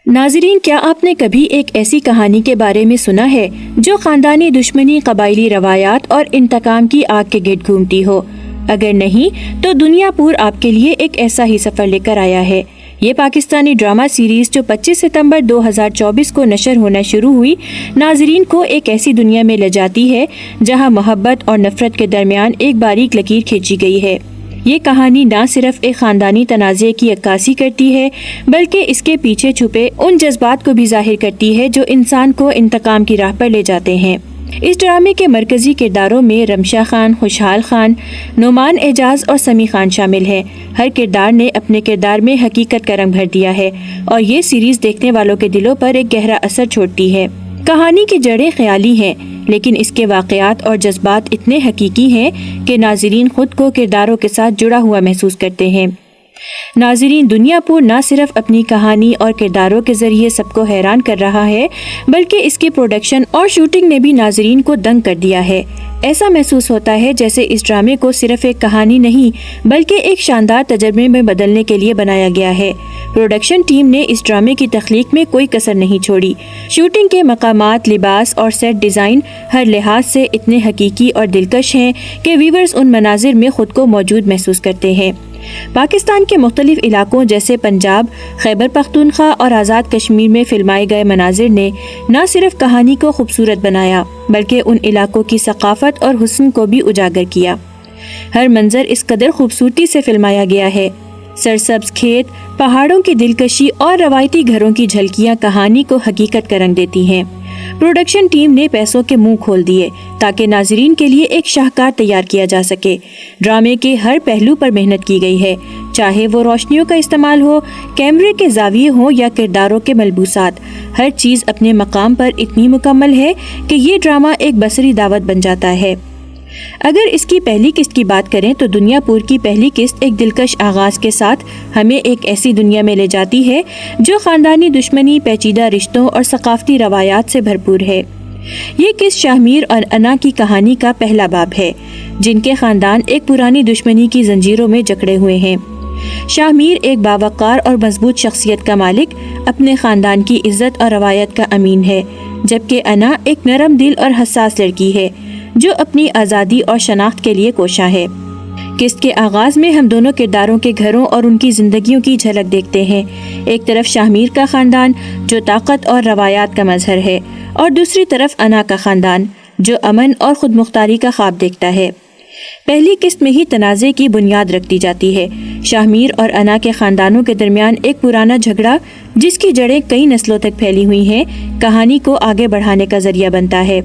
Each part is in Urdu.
ناظرین، کیا آپ نے کبھی ایک ایسی کہانی کے بارے میں سنا ہے جو خاندانی دشمنی، قبائلی روایات اور انتقام کی آگ کے گرد گھومتی ہو؟ اگر نہیں تو دنیا پور آپ کے لیے ایک ایسا ہی سفر لے کر آیا ہے۔ یہ پاکستانی ڈرامہ سیریز جو 25 ستمبر 2024 کو نشر ہونا شروع ہوئی، ناظرین کو ایک ایسی دنیا میں لے جاتی ہے جہاں محبت اور نفرت کے درمیان ایک باریک لکیر کھینچی گئی ہے۔ یہ کہانی نہ صرف ایک خاندانی تنازع کی عکاسی کرتی ہے بلکہ اس کے پیچھے چھپے ان جذبات کو بھی ظاہر کرتی ہے جو انسان کو انتقام کی راہ پر لے جاتے ہیں۔ اس ڈرامے کے مرکزی کرداروں میں رمشا خان، خوشحال خان، نعمان اعجاز اور سمیع خان شامل ہیں۔ ہر کردار نے اپنے کردار میں حقیقت کا رنگ بھر دیا ہے اور یہ سیریز دیکھنے والوں کے دلوں پر ایک گہرا اثر چھوڑتی ہے۔ کہانی کی جڑیں خیالی ہیں لیکن اس کے واقعات اور جذبات اتنے حقیقی ہیں کہ ناظرین خود کو کرداروں کے ساتھ جڑا ہوا محسوس کرتے ہیں۔ ناظرین، دنیا پور نہ صرف اپنی کہانی اور کرداروں کے ذریعے سب کو حیران کر رہا ہے بلکہ اس کی پروڈکشن اور شوٹنگ نے بھی ناظرین کو دنگ کر دیا ہے۔ ایسا محسوس ہوتا ہے جیسے اس ڈرامے کو صرف ایک کہانی نہیں بلکہ ایک شاندار تجربے میں بدلنے کے لیے بنایا گیا ہے۔ پروڈکشن ٹیم نے اس ڈرامے کی تخلیق میں کوئی کسر نہیں چھوڑی۔ شوٹنگ کے مقامات، لباس اور سیٹ ڈیزائن ہر لحاظ سے اتنے حقیقی اور دلکش ہیں کہ ویورز ان مناظر میں خود کو موجود محسوس کرتے ہیں۔ پاکستان کے مختلف علاقوں جیسے پنجاب، خیبر پختونخوا اور آزاد کشمیر میں فلمائے گئے مناظر نے نہ صرف کہانی کو خوبصورت بنایا بلکہ ان علاقوں کی ثقافت اور حسن کو بھی اجاگر کیا۔ ہر منظر اس قدر خوبصورتی سے فلمایا گیا ہے۔ سرسبز کھیت، پہاڑوں کی دلکشی اور روایتی گھروں کی جھلکیاں کہانی کو حقیقت کا رنگ دیتی ہیں۔ پروڈکشن ٹیم نے پیسوں کے منہ کھول دیے تاکہ ناظرین کے لیے ایک شاہکار تیار کیا جا سکے۔ ڈرامے کے ہر پہلو پر محنت کی گئی ہے، چاہے وہ روشنیوں کا استعمال ہو، کیمرے کے زاویے ہوں یا کرداروں کے ملبوسات۔ ہر چیز اپنے مقام پر اتنی مکمل ہے کہ یہ ڈرامہ ایک بصری دعوت بن جاتا ہے۔ اگر اس کی پہلی قسط کی بات کریں تو دنیا پور کی پہلی قسط ایک دلکش آغاز کے ساتھ ہمیں ایک ایسی دنیا میں لے جاتی ہے جو خاندانی دشمنی، پیچیدہ رشتوں اور ثقافتی روایات سے بھرپور ہے۔ یہ قسط شاہ میر اور انا کی کہانی کا پہلا باب ہے، جن کے خاندان ایک پرانی دشمنی کی زنجیروں میں جکڑے ہوئے ہیں۔ شاہ میر ایک باوقار اور مضبوط شخصیت کا مالک، اپنے خاندان کی عزت اور روایت کا امین ہے، جبکہ انا ایک نرم دل اور حساس لڑکی ہے جو اپنی آزادی اور شناخت کے لیے کوشاں ہے۔ قسط کے آغاز میں ہم دونوں کرداروں کے گھروں اور ان کی زندگیوں کی جھلک دیکھتے ہیں۔ ایک طرف شاہ میر کا خاندان جو طاقت اور روایات کا مظہر ہے اور دوسری طرف انا کا خاندان جو امن اور خود مختاری کا خواب دیکھتا ہے۔ پہلی قسط میں ہی تنازع کی بنیاد رکھ دی جاتی ہے۔ شاہ میر اور انا کے خاندانوں کے درمیان ایک پرانا جھگڑا جس کی جڑیں کئی نسلوں تک پھیلی ہوئی ہیں، کہانی کو آگے بڑھانے کا ذریعہ بنتا ہے۔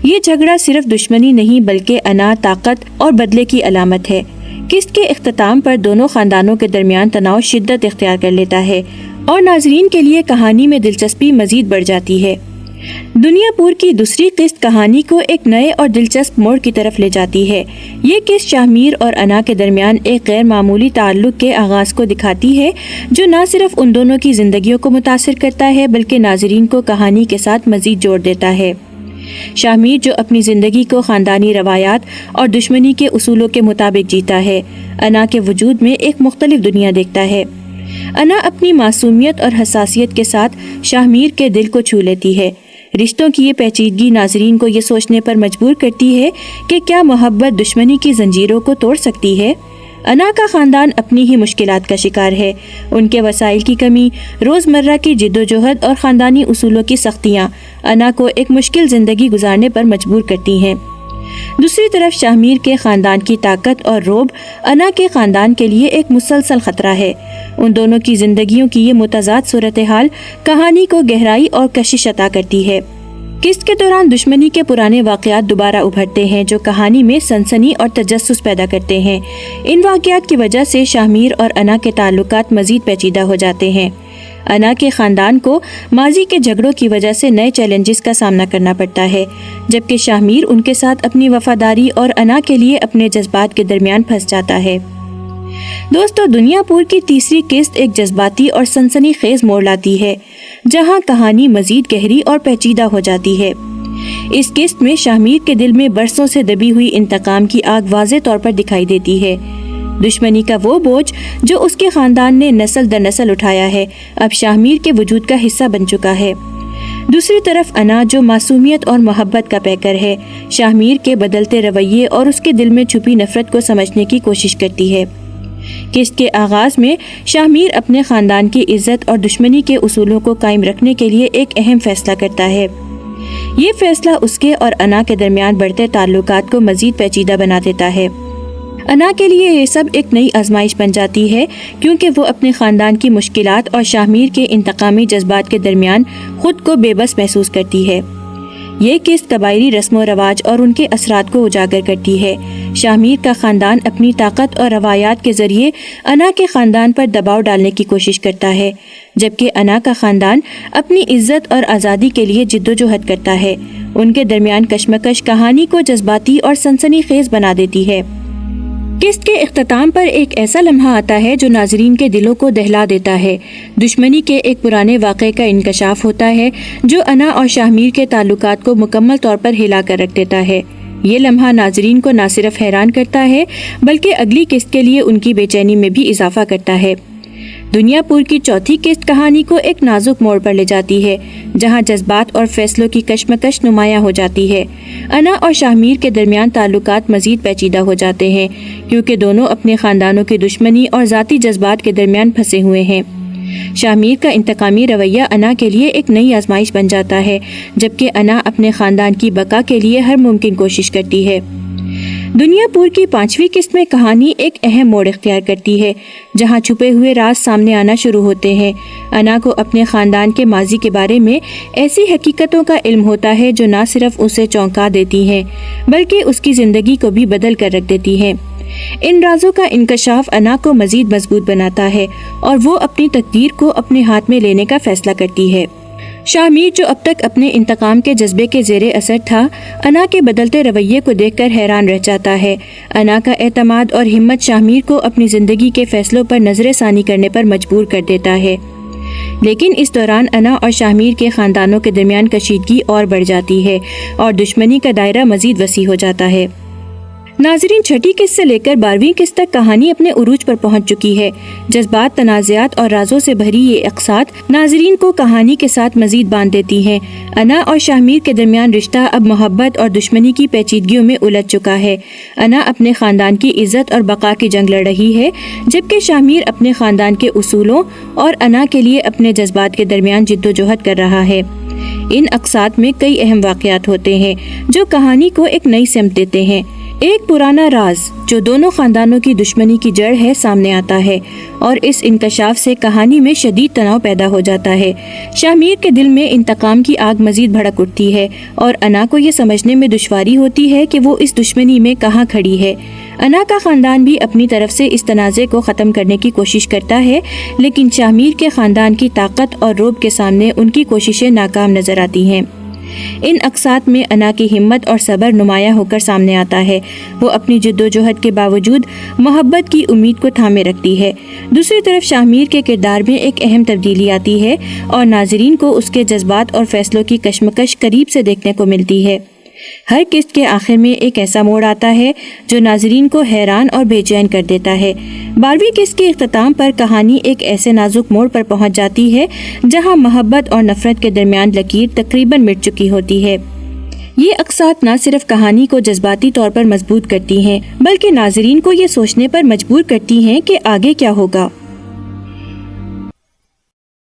یہ جھگڑا صرف دشمنی نہیں بلکہ انا، طاقت اور بدلے کی علامت ہے۔ قسط کے اختتام پر دونوں خاندانوں کے درمیان تناؤ شدت اختیار کر لیتا ہے اور ناظرین کے لیے کہانی میں دلچسپی مزید بڑھ جاتی ہے۔ دنیا پور کی دوسری قسط کہانی کو ایک نئے اور دلچسپ موڑ کی طرف لے جاتی ہے۔ یہ قسط شاہ میر اور انا کے درمیان ایک غیر معمولی تعلق کے آغاز کو دکھاتی ہے جو نہ صرف ان دونوں کی زندگیوں کو متاثر کرتا ہے بلکہ ناظرین کو کہانی کے ساتھ مزید جوڑ دیتا ہے۔ شاہ میر جو اپنی زندگی کو خاندانی روایات اور دشمنی کے اصولوں کے مطابق جیتا ہے، انا کے وجود میں ایک مختلف دنیا دیکھتا ہے۔ انا اپنی معصومیت اور حساسیت کے ساتھ شاہ میر کے دل کو چھو لیتی ہے۔ رشتوں کی یہ پیچیدگی ناظرین کو یہ سوچنے پر مجبور کرتی ہے کہ کیا محبت دشمنی کی زنجیروں کو توڑ سکتی ہے؟ انا کا خاندان اپنی ہی مشکلات کا شکار ہے۔ ان کے وسائل کی کمی، روزمرہ کی جدوجہد اور خاندانی اصولوں کی سختیاں انا کو ایک مشکل زندگی گزارنے پر مجبور کرتی ہیں۔ دوسری طرف شاہ میر کے خاندان کی طاقت اور رعب انا کے خاندان کے لیے ایک مسلسل خطرہ ہے۔ ان دونوں کی زندگیوں کی یہ متضاد صورتحال کہانی کو گہرائی اور کشش عطا کرتی ہے۔ قسط کے دوران دشمنی کے پرانے واقعات دوبارہ ابھرتے ہیں جو کہانی میں سنسنی اور تجسس پیدا کرتے ہیں۔ ان واقعات کی وجہ سے شاہ میر اور انا کے تعلقات مزید پیچیدہ ہو جاتے ہیں۔ انا کے خاندان کو ماضی کے جھگڑوں کی وجہ سے نئے چیلنجز کا سامنا کرنا پڑتا ہے، جبکہ شاہ میر ان کے ساتھ اپنی وفاداری اور انا کے لیے اپنے جذبات کے درمیان پھنس جاتا ہے۔ دوستو، دنیا پور کی تیسری قسط ایک جذباتی اور سنسنی خیز موڑ لاتی ہے جہاں کہانی مزید گہری اور پیچیدہ ہو جاتی ہے۔ اس قسط میں شاہ میر کے دل میں برسوں سے دبی ہوئی انتقام کی آگ واضح طور پر دکھائی دیتی ہے۔ دشمنی کا وہ بوجھ جو اس کے خاندان نے نسل در نسل اٹھایا ہے اب شاہ میر کے وجود کا حصہ بن چکا ہے۔ دوسری طرف انا جو معصومیت اور محبت کا پیکر ہے، شاہ میر کے بدلتے رویے اور اس کے دل میں چھپی نفرت کو سمجھنے کی کوشش کرتی ہے۔ قسط کے آغاز میں شاہ میر اپنے خاندان کی عزت اور دشمنی کے اصولوں کو قائم رکھنے کے لیے ایک اہم فیصلہ کرتا ہے۔ یہ فیصلہ اس کے اور انا کے درمیان بڑھتے تعلقات کو مزید پیچیدہ بنا دیتا ہے۔ انا کے لیے یہ سب ایک نئی آزمائش بن جاتی ہے کیونکہ وہ اپنے خاندان کی مشکلات اور شاہ میر کے انتقامی جذبات کے درمیان خود کو بے بس محسوس کرتی ہے۔ یہ قسط قبائلی رسم و رواج اور ان کے اثرات کو اجاگر کرتی ہے۔ شاہ میر کا خاندان اپنی طاقت اور روایات کے ذریعے انا کے خاندان پر دباؤ ڈالنے کی کوشش کرتا ہے، جبکہ انا کا خاندان اپنی عزت اور آزادی کے لیے جدوجہد کرتا ہے۔ ان کے درمیان کشمکش کہانی کو جذباتی اور سنسنی خیز بنا دیتی ہے۔ قسط کے اختتام پر ایک ایسا لمحہ آتا ہے جو ناظرین کے دلوں کو دہلا دیتا ہے۔ دشمنی کے ایک پرانے واقعے کا انکشاف ہوتا ہے جو انا اور شاہ میر کے تعلقات کو مکمل طور پر ہلا کر رکھ دیتا ہے۔ یہ لمحہ ناظرین کو نہ صرف حیران کرتا ہے بلکہ اگلی قسط کے لیے ان کی بے چینی میں بھی اضافہ کرتا ہے۔ دنیا پور کی چوتھی قسط کہانی کو ایک نازک موڑ پر لے جاتی ہے جہاں جذبات اور فیصلوں کی کشمکش نمایاں ہو جاتی ہے۔ انا اور شاہ میر کے درمیان تعلقات مزید پیچیدہ ہو جاتے ہیں کیونکہ دونوں اپنے خاندانوں کی دشمنی اور ذاتی جذبات کے درمیان پھنسے ہوئے ہیں۔ شاہ میر کا انتقامی رویہ انا کے لیے ایک نئی آزمائش بن جاتا ہے جبکہ انا اپنے خاندان کی بقا کے لیے ہر ممکن کوشش کرتی ہے۔ دنیا پور کی پانچویں قسط میں کہانی ایک اہم موڑ اختیار کرتی ہے جہاں چھپے ہوئے راز سامنے آنا شروع ہوتے ہیں۔ انا کو اپنے خاندان کے ماضی کے بارے میں ایسی حقیقتوں کا علم ہوتا ہے جو نہ صرف اسے چونکا دیتی ہیں بلکہ اس کی زندگی کو بھی بدل کر رکھ دیتی ہیں۔ ان رازوں کا انکشاف انا کو مزید مضبوط بناتا ہے اور وہ اپنی تقدیر کو اپنے ہاتھ میں لینے کا فیصلہ کرتی ہے۔ شاہ میر جو اب تک اپنے انتقام کے جذبے کے زیر اثر تھا، انا کے بدلتے رویے کو دیکھ کر حیران رہ جاتا ہے۔ انا کا اعتماد اور ہمت شاہ میر کو اپنی زندگی کے فیصلوں پر نظر ثانی کرنے پر مجبور کر دیتا ہے، لیکن اس دوران انا اور شاہ میر کے خاندانوں کے درمیان کشیدگی اور بڑھ جاتی ہے اور دشمنی کا دائرہ مزید وسیع ہو جاتا ہے۔ ناظرین، چھٹی قسط سے لے کر 12ویں قسط تک کہانی اپنے عروج پر پہنچ چکی ہے۔ جذبات، تنازعات اور رازوں سے بھری یہ اقساط ناظرین کو کہانی کے ساتھ مزید باندھ دیتی ہیں۔ انا اور شاہ میر کے درمیان رشتہ اب محبت اور دشمنی کی پیچیدگیوں میں الجھ چکا ہے۔ انا اپنے خاندان کی عزت اور بقا کی جنگ لڑ رہی ہے جبکہ شاہ میر اپنے خاندان کے اصولوں اور انا کے لیے اپنے جذبات کے درمیان جدوجہد کر رہا ہے۔ ان اقساط میں کئی اہم واقعات ہوتے ہیں جو کہانی کو ایک نئی سمت دیتے ہیں۔ ایک پرانا راز جو دونوں خاندانوں کی دشمنی کی جڑ ہے سامنے آتا ہے اور اس انکشاف سے کہانی میں شدید تناؤ پیدا ہو جاتا ہے۔ شاہ میر کے دل میں انتقام کی آگ مزید بھڑک اٹھتی ہے اور انا کو یہ سمجھنے میں دشواری ہوتی ہے کہ وہ اس دشمنی میں کہاں کھڑی ہے۔ انا کا خاندان بھی اپنی طرف سے اس تنازع کو ختم کرنے کی کوشش کرتا ہے لیکن شاہ میر کے خاندان کی طاقت اور رعب کے سامنے ان کی کوششیں ناکام نظر آتی ہیں۔ ان اقساط میں انا کی ہمت اور صبر نمایاں ہو کر سامنے آتا ہے۔ وہ اپنی جدوجہد کے باوجود محبت کی امید کو تھامے رکھتی ہے۔ دوسری طرف شاہ میر کے کردار میں ایک اہم تبدیلی آتی ہے اور ناظرین کو اس کے جذبات اور فیصلوں کی کشمکش قریب سے دیکھنے کو ملتی ہے۔ ہر قسط کے آخر میں ایک ایسا موڑ آتا ہے جو ناظرین کو حیران اور بے چین کر دیتا ہے۔ 12ویں قسط کے اختتام پر کہانی ایک ایسے نازک موڑ پر پہنچ جاتی ہے جہاں محبت اور نفرت کے درمیان لکیر تقریباً مٹ چکی ہوتی ہے۔ یہ اقساط نہ صرف کہانی کو جذباتی طور پر مضبوط کرتی ہیں بلکہ ناظرین کو یہ سوچنے پر مجبور کرتی ہیں کہ آگے کیا ہوگا۔